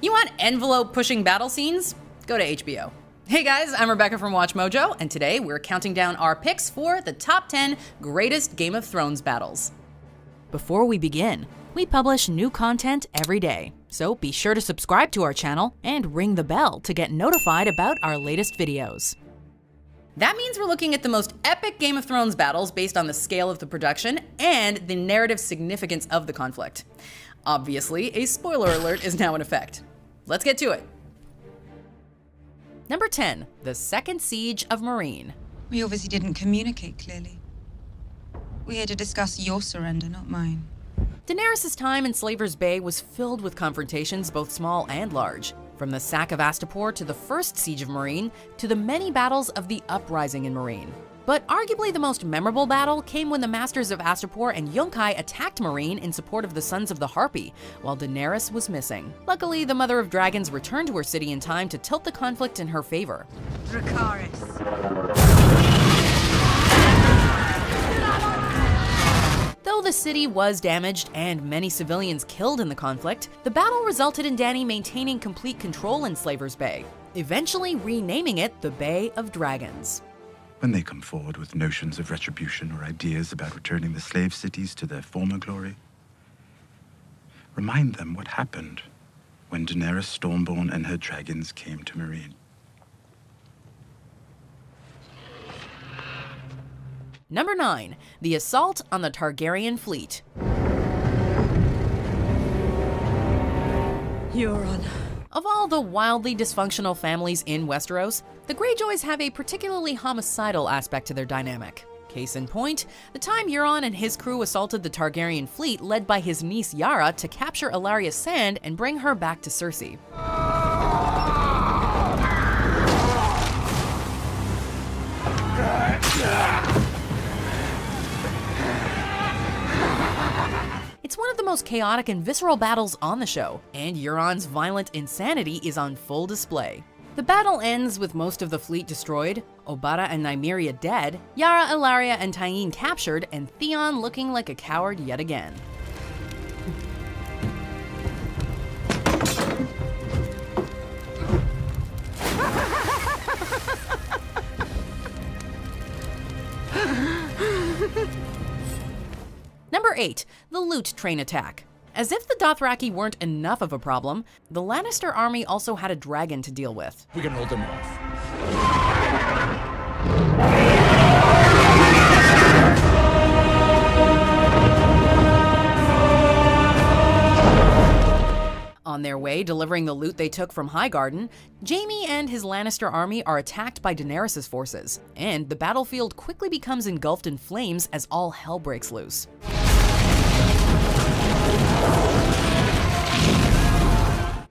You want envelope-pushing battle scenes? Go to HBO. Hey guys, I'm Rebecca from WatchMojo, and today we're counting down our picks for the top 10 greatest Game of Thrones battles. Before we begin, we publish new content every day, so be sure to subscribe to our channel and ring the bell to get notified about our latest videos. That means we're looking at the most epic Game of Thrones battles based on the scale of the production and the narrative significance of the conflict. Obviously, a spoiler alert is now in effect. Let's get to it. Number 10, the Second Siege of Meereen. We obviously didn't communicate clearly. We're here to discuss your surrender, not mine. Daenerys' time in Slaver's Bay was filled with confrontations both small and large. From the sack of Astapor to the First Siege of Meereen to the many battles of the Uprising in Meereen. But arguably the most memorable battle came when the Masters of Astapor and Yunkai attacked Meereen in support of the Sons of the Harpy, while Daenerys was missing. Luckily, the Mother of Dragons returned to her city in time to tilt the conflict in her favor. Though the city was damaged and many civilians killed in the conflict, the battle resulted in Dany maintaining complete control in Slaver's Bay, eventually renaming it the Bay of Dragons. When they come forward with notions of retribution or ideas about returning the slave cities to their former glory, remind them what happened when Daenerys Stormborn and her dragons came to Meereen. Number 9, the assault on the Targaryen fleet. Euron. Of all the wildly dysfunctional families in Westeros, the Greyjoys have a particularly homicidal aspect to their dynamic. Case in point, the time Euron and his crew assaulted the Targaryen fleet led by his niece Yara to capture Ellaria Sand and bring her back to Cersei. It's one of the most chaotic and visceral battles on the show, and Euron's violent insanity is on full display. The battle ends with most of the fleet destroyed, Obara and Nymeria dead, Yara, Ellaria, and Tyene captured, and Theon looking like a coward yet again. Number 8, the Loot Train attack. As if the Dothraki weren't enough of a problem, the Lannister army also had a dragon to deal with. We can hold them off. On their way, delivering the loot they took from Highgarden, Jaime and his Lannister army are attacked by Daenerys' forces, and the battlefield quickly becomes engulfed in flames as all hell breaks loose.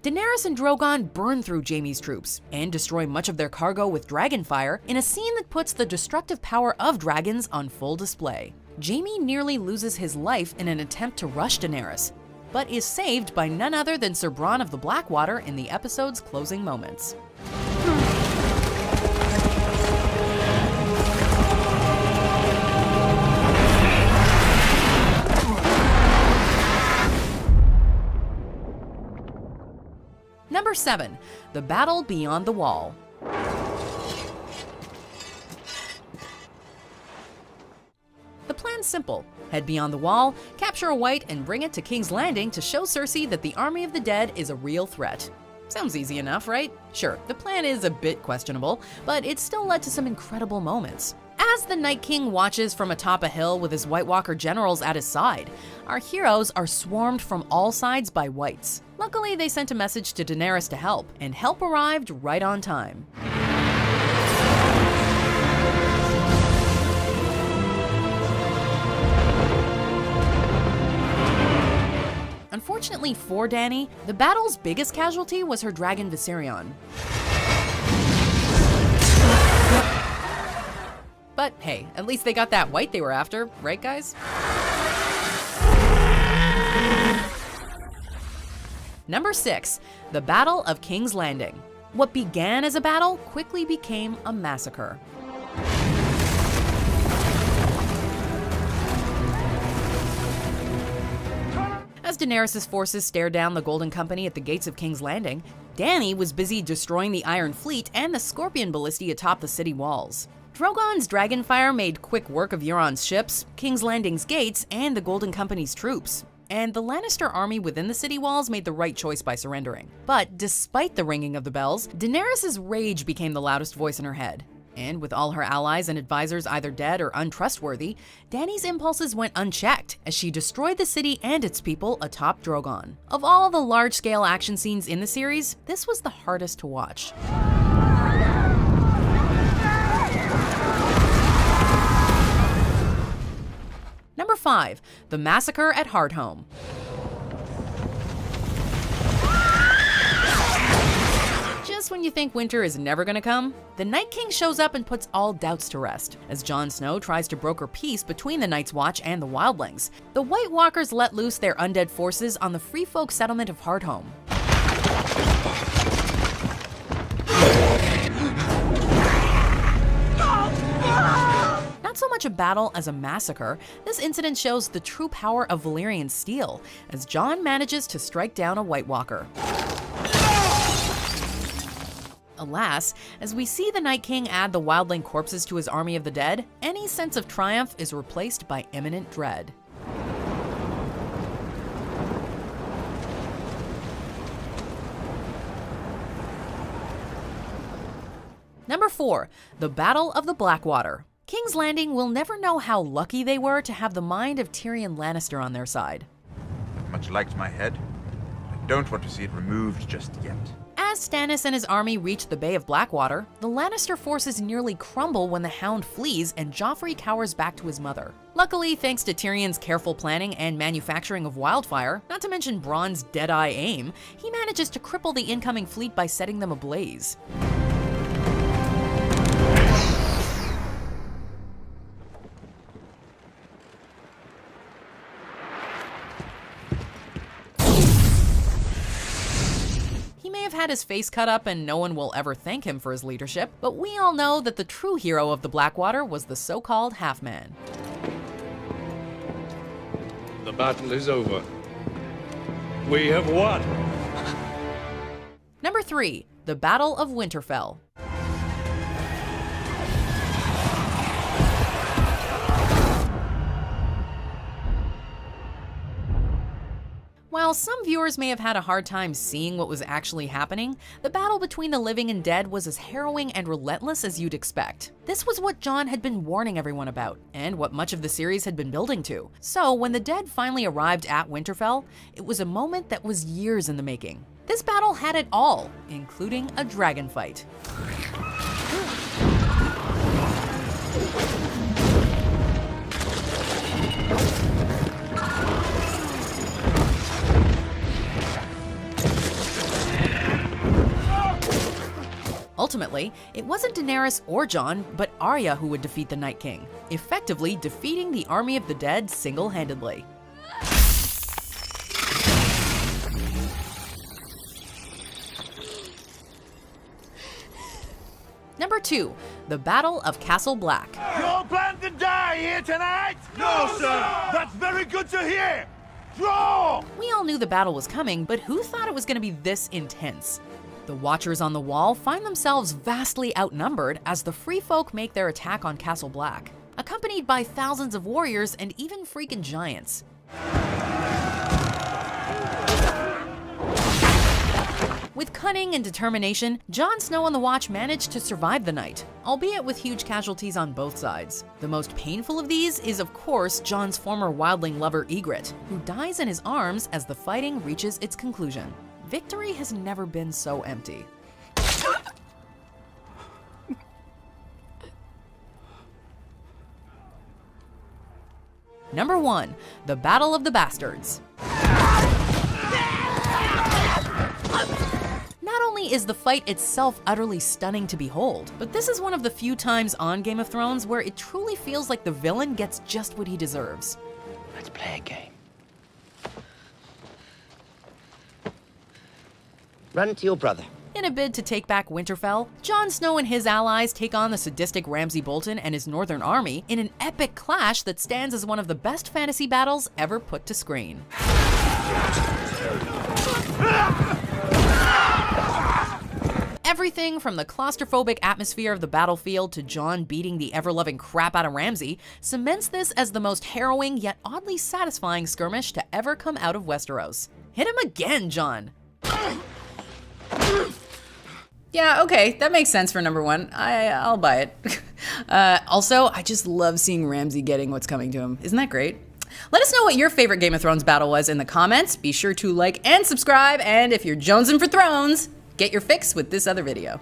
Daenerys and Drogon burn through Jaime's troops and destroy much of their cargo with dragonfire in a scene that puts the destructive power of dragons on full display. Jaime nearly loses his life in an attempt to rush Daenerys, but is saved by none other than Sir Bronn of the Blackwater in the episode's closing moments. Number 7, the Battle Beyond the Wall. The plan's simple. Head beyond the wall, capture a white, and bring it to King's Landing to show Cersei that the army of the dead is a real threat. Sounds easy enough, right? Sure, the plan is a bit questionable, but it still led to some incredible moments. As the Night King watches from atop a hill with his White Walker generals at his side, our heroes are swarmed from all sides by whites. Luckily, they sent a message to Daenerys to help, and help arrived right on time. Unfortunately for Dany, the battle's biggest casualty was her dragon Viserion. But hey, at least they got that white they were after, right guys? Number 6, the Battle of King's Landing. What began as a battle quickly became a massacre. As Daenerys' forces stared down the Golden Company at the gates of King's Landing, Dany was busy destroying the Iron Fleet and the Scorpion Ballista atop the city walls. Drogon's Dragonfire made quick work of Euron's ships, King's Landing's gates, and the Golden Company's troops. And the Lannister army within the city walls made the right choice by surrendering. But despite the ringing of the bells, Daenerys' rage became the loudest voice in her head. And with all her allies and advisors either dead or untrustworthy, Dany's impulses went unchecked as she destroyed the city and its people atop Drogon. Of all the large-scale action scenes in the series, this was the hardest to watch. Number 5, the massacre at Hardhome. Just when you think winter is never gonna come, the Night King shows up and puts all doubts to rest. As Jon Snow tries to broker peace between the Night's Watch and the Wildlings, the White Walkers let loose their undead forces on the free folk settlement of Hardhome. Not so much a battle as a massacre, this incident shows the true power of Valyrian steel, as Jon manages to strike down a White Walker. Alas, as we see the Night King add the wildling corpses to his army of the dead, any sense of triumph is replaced by imminent dread. Number 4, the Battle of the Blackwater. King's Landing will never know how lucky they were to have the mind of Tyrion Lannister on their side. Much liked my head. I don't want to see it removed just yet. As Stannis and his army reach the Bay of Blackwater, the Lannister forces nearly crumble when the Hound flees and Joffrey cowers back to his mother. Luckily, thanks to Tyrion's careful planning and manufacturing of wildfire, not to mention Bronn's dead-eye aim, he manages to cripple the incoming fleet by setting them ablaze. Had his face cut up and no one will ever thank him for his leadership, but we all know that the true hero of the Blackwater was the so-called Half-Man. The battle is over. We have won. Number 3, the Battle of Winterfell. While some viewers may have had a hard time seeing what was actually happening, the battle between the living and dead was as harrowing and relentless as you'd expect. This was what Jon had been warning everyone about, and what much of the series had been building to. So when the dead finally arrived at Winterfell, it was a moment that was years in the making. This battle had it all, including a dragon fight. Ultimately, it wasn't Daenerys or Jon, but Arya who would defeat the Night King, effectively defeating the army of the dead single-handedly. Number 2, the Battle of Castle Black. You plan to die here tonight? No, sir! That's very good to hear! Draw! We all knew the battle was coming, but who thought it was going to be this intense? The Watchers on the Wall find themselves vastly outnumbered as the Free Folk make their attack on Castle Black, accompanied by thousands of warriors and even freaking giants. With cunning and determination, Jon Snow and the Watch managed to survive the night, albeit with huge casualties on both sides. The most painful of these is, of course, Jon's former wildling lover Ygritte, who dies in his arms as the fighting reaches its conclusion. Victory has never been so empty. Number 1, the Battle of the Bastards. Not only is the fight itself utterly stunning to behold, but this is one of the few times on Game of Thrones where it truly feels like the villain gets just what he deserves. Let's play a game. Run to your brother. In a bid to take back Winterfell, Jon Snow and his allies take on the sadistic Ramsay Bolton and his northern army in an epic clash that stands as one of the best fantasy battles ever put to screen. Everything from the claustrophobic atmosphere of the battlefield to Jon beating the ever-loving crap out of Ramsay cements this as the most harrowing yet oddly satisfying skirmish to ever come out of Westeros. Hit him again, Jon! Yeah, okay, that makes sense for number one. I'll buy it. Also, I just love seeing Ramsay getting what's coming to him. Isn't that great? Let us know what your favorite Game of Thrones battle was in the comments. Be sure to like and subscribe, and if you're jonesing for Thrones, get your fix with this other video.